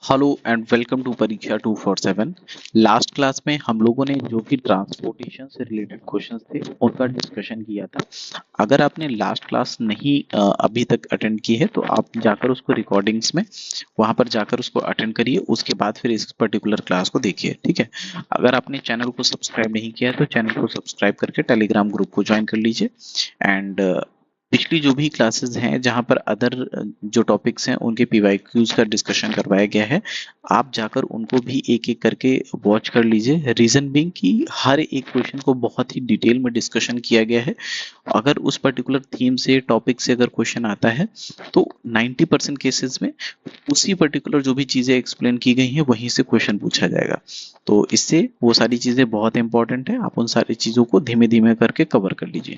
Hello and welcome to परीक्षा 247। Last class में हम लोगों ने जो भी ट्रांसपोर्टेशन से रिलेटेड क्वेश्चंस थे उनका डिस्कशन किया था। अगर आपने लास्ट क्लास नहीं अभी तक अटेंड की है तो आप जाकर उसको रिकॉर्डिंग्स में वहां पर जाकर उसको अटेंड करिए, उसके बाद फिर इस पर्टिकुलर क्लास को देखिए, ठीक है। अगर आपने चैनल को सब्सक्राइब नहीं किया है तो चैनल को सब्सक्राइब करके टेलीग्राम ग्रुप को ज्वाइन कर लीजिए। एंड पिछली जो भी क्लासेस हैं जहां पर अदर जो टॉपिक्स हैं उनके पीवाईक्यूज का डिस्कशन करवाया गया है, आप जाकर उनको भी एक एक करके वॉच कर लीजिए। रीजन बीइंग कि हर एक क्वेश्चन को बहुत ही डिटेल में डिस्कशन किया गया है। अगर उस पर्टिकुलर थीम से टॉपिक से अगर क्वेश्चन आता है तो 90% केसेस में उसी पर्टिकुलर जो भी चीजें एक्सप्लेन की गई हैं वहीं से क्वेश्चन पूछा जाएगा। तो इससे वो सारी चीजें बहुत इंपॉर्टेंट है, आप उन सारी चीजों को धीमे धीमे करके कवर कर लीजिए।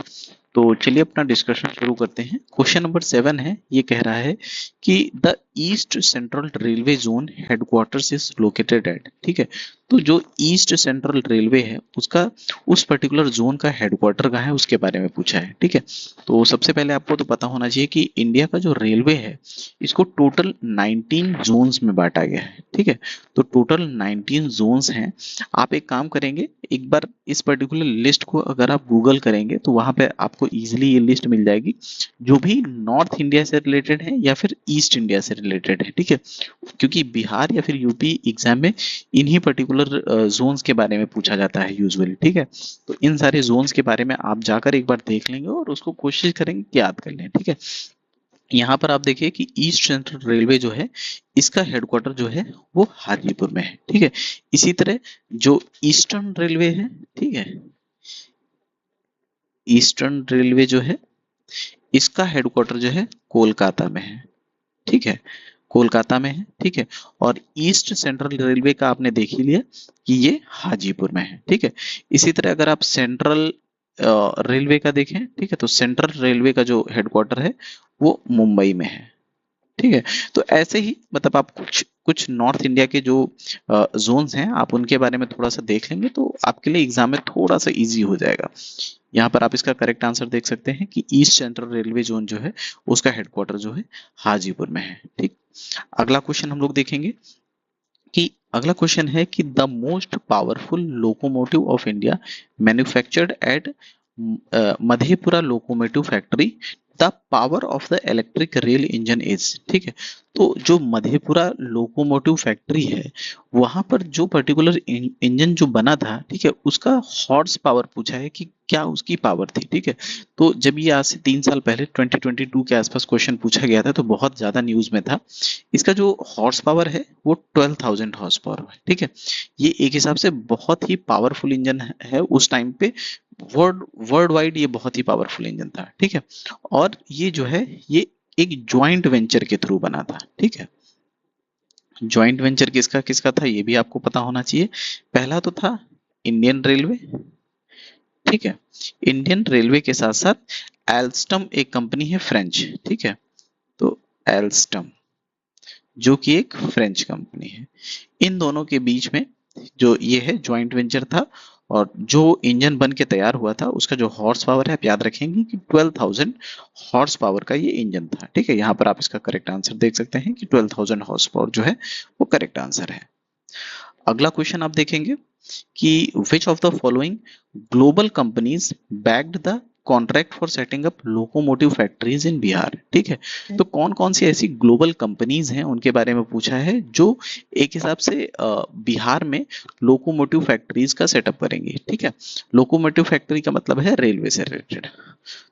तो चलिए अपना डिस्कशन शुरू करते हैं। क्वेश्चन नंबर 7 है, ये कह रहा है कि the east central railway zone headquarters is located at, ठीक है। तो जो ईस्ट सेंट्रल रेलवे है उसका उस पर्टिकुलर जोन का हेडक्वार्टर कहाँ है उसके बारे में पूछा है, ठीक है। तो सबसे पहले आपको तो पता होना चाहिए कि इंडिया का जो रेलवे है इसको टोटल 19 जोन्स में बांटा गया है, ठीक है। तो टोटल 19 जोन्स हैं। आप एक काम करेंगे, एक बार इस पर्टिकुलर लिस्ट को अगर आप गूगल करेंगे तो वहां पे आपको इजीली ये लिस्ट मिल जाएगी जो भी नॉर्थ इंडिया से रिलेटेड है या फिर ईस्ट इंडिया से रिलेटेड है, ठीक है। क्योंकि बिहार या फिर यूपी एग्जाम में इन्हीं पर्टिकुलर जोन्स के बारे में पूछा जाता है यूजुअली, ठीक है। तो इन सारे जोन्स के बारे में आप जाकर एक बार देख लेंगे और उसको कोशिश करेंगे कि याद कर लें, ठीक है। यहाँ पर आप देखिए कि ईस्ट सेंट्रल रेलवे जो है इसका हेडक्वार्टर जो है वो हाजीपुर में है, ठीक है। इसी तरह जो ईस्टर्न रेलवे है, ठीक है, ईस्टर्न रेलवे जो है इसका हेडक्वार्टर जो है कोलकाता में है, ठीक है, कोलकाता में है, ठीक है। और ईस्ट सेंट्रल रेलवे का आपने देख ही लिया कि ये हाजीपुर में है, ठीक है। इसी तरह अगर आप सेंट्रल रेलवे का देखें, ठीक है, तो सेंट्रल रेलवे का जो हेडक्वार्टर है वो मुंबई में है, ठीक है। तो ऐसे ही मतलब आप कुछ कुछ नॉर्थ इंडिया के जो जोन्स हैं आप उनके बारे में थोड़ा सा देख लेंगे तो आपके लिए एग्जाम में थोड़ा सा इजी हो जाएगा। यहाँ पर आप इसका करेक्ट आंसर देख सकते हैं कि ईस्ट सेंट्रल रेलवे जोन जो है उसका हेडक्वार्टर जो है हाजीपुर में है, ठीक। अगला क्वेश्चन हम लोग देखेंगे कि अगला क्वेश्चन है कि the most powerful locomotive of India manufactured at Madhepura locomotive factory, the power of the electric rail engine is, ठीक है। तो जो मधेपुरा लोकोमोटिव फैक्ट्री है वहां पर जो पर्टिकुलर इंजन जो बना था, ठीक है, उसका हॉर्स पावर पूछा है कि क्या उसकी पावर थी, ठीक है। तो जब ये आज से 3 साल पहले 2022 के आसपास क्वेश्चन पूछा गया था तो बहुत ज्यादा न्यूज में था। इसका जो हॉर्स पावर है वो 12,000 हॉर्स पावर है, ठीक है। ये एक हिसाब से बहुत ही पावरफुल इंजन है उस टाइम पे। वर्ल्ड वाइड ये बहुत ही पावरफुल इंजन था, ठीक है। और ये जो है ये एक ज्वाइंट वेंचर के थ्रू बना था, ठीक है। ज्वाइंट वेंचर किसका किसका था ये भी आपको पता होना चाहिए। पहला तो था इंडियन रेलवे, ठीक है। इंडियन रेलवे के साथ साथ एल्स्टम एक कंपनी है फ्रेंच, ठीक है। तो एल्स्टम जो कि एक फ्रेंच कंपनी है, इन दोनों के बीच में जो ये है ज्वाइंट वेंचर था। और जो इंजन बन के तैयार हुआ था उसका जो हॉर्स पावर है आप याद रखेंगे कि 12,000 हॉर्स पावर का ये इंजन था, ठीक है। यहाँ पर आप इसका करेक्ट आंसर देख सकते हैं कि 12,000 हॉर्स पावर जो है वो करेक्ट आंसर है। अगला क्वेश्चन आप देखेंगे कि which of the following global companies backed the contract for setting up locomotive factories इन बिहार, ठीक है। तो कौन कौन सी ऐसी ग्लोबल कंपनीज हैं उनके बारे में पूछा है जो एक हिसाब से बिहार में लोकोमोटिव फैक्ट्रीज का सेटअप करेंगे, ठीक है। लोकोमोटिव फैक्ट्री का मतलब है रेलवे से रिलेटेड।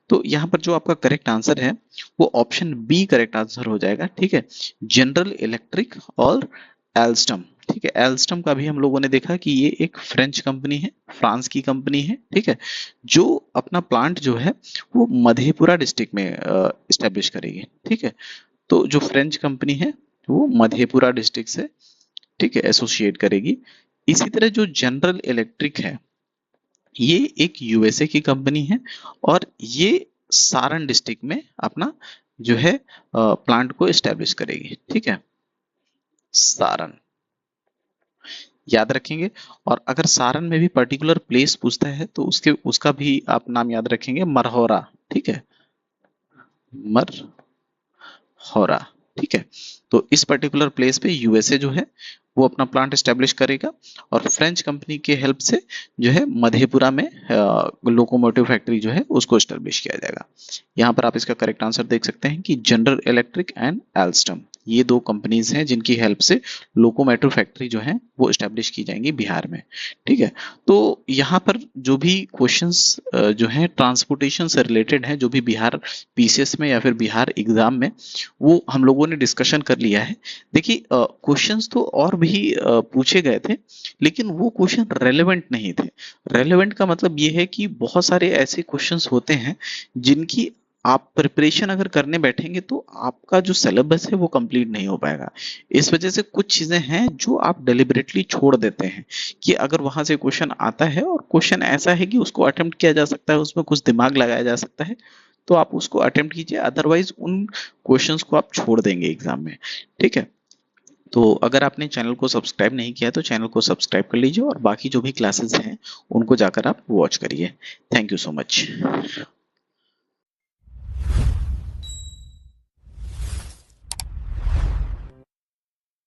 तो यहाँ पर जो आपका करेक्ट आंसर है वो ऑप्शन बी करेक्ट आंसर हो जाएगा, ठीक है। जनरल इलेक्ट्रिक और एल्स्टम, ठीक है। एल्स्टम का भी हम लोगों ने देखा कि ये एक फ्रेंच कंपनी है, फ्रांस की कंपनी है, ठीक है, जो अपना प्लांट जो है वो मधेपुरा डिस्ट्रिक्ट में इस्टेब्लिश करेगी, ठीक है। तो जो फ्रेंच कंपनी है वो मधेपुरा डिस्ट्रिक्ट से, ठीक है, एसोसिएट करेगी। इसी तरह जो जनरल इलेक्ट्रिक है ये एक यूएसए की कंपनी है और ये सारण डिस्ट्रिक्ट में अपना जो है प्लांट को एस्टेब्लिश करेगी, ठीक है। सारण याद रखेंगे। और अगर सारण में भी पर्टिकुलर प्लेस पूछता है तो उसका भी आप नाम याद रखेंगे, मरहौरा, ठीक है, मरहौरा। ठीक है। तो इस पर्टिकुलर प्लेस पे यूएसए जो है वो अपना प्लांट एस्टेब्लिश करेगा और फ्रेंच कंपनी के हेल्प से जो है मधेपुरा में लोकोमोटिव फैक्ट्री जो है उसको एस्टेब्लिश किया जाएगा। यहाँ पर आप इसका करेक्ट आंसर देख सकते हैं कि जनरल इलेक्ट्रिक एंड एल्स्टम, ये दो कंपनीज हैं जिनकी हेल्प से लोकोमोटिव फैक्ट्री जो है वो एस्टेब्लिश की जाएंगी बिहार में। ठीक है। तो यहाँ पर जो भी क्वेश्चंस जो हैं ट्रांसपोर्टेशन से रिलेटेड हैं, जो भी बिहार पीसीएस में या फिर बिहार एग्जाम में, वो हम लोगों ने डिस्कशन कर लिया है। देखिए क्वेश्चंस तो और भी पूछे गए थे, लेकिन वो क्वेश्चन रेलेवेंट नहीं थे। रेलेवेंट का मतलब ये है कि बहुत सारे ऐसे क्वेश्चंस होते हैं जिनकी आप प्रिपरेशन अगर करने बैठेंगे तो आपका जो सिलेबस है वो कंप्लीट नहीं हो पाएगा। इस वजह से कुछ चीजें हैं जो आप डेलिबरेटली छोड़ देते हैं कि अगर वहां से क्वेश्चन आता है और क्वेश्चन ऐसा है कि उसको अटेम्प्ट किया जा सकता है, उसमें कुछ दिमाग लगाया जा सकता है, तो आप उसको अटेम्प्ट कीजिए, अदरवाइज उन क्वेश्चंस को आप छोड़ देंगे एग्जाम में। ठीक है। तो अगर आपने चैनल को सब्सक्राइब नहीं किया तो चैनल को सब्सक्राइब कर लीजिए और बाकी जो भी क्लासेस हैं उनको जाकर आप वॉच करिए। Thank you so much.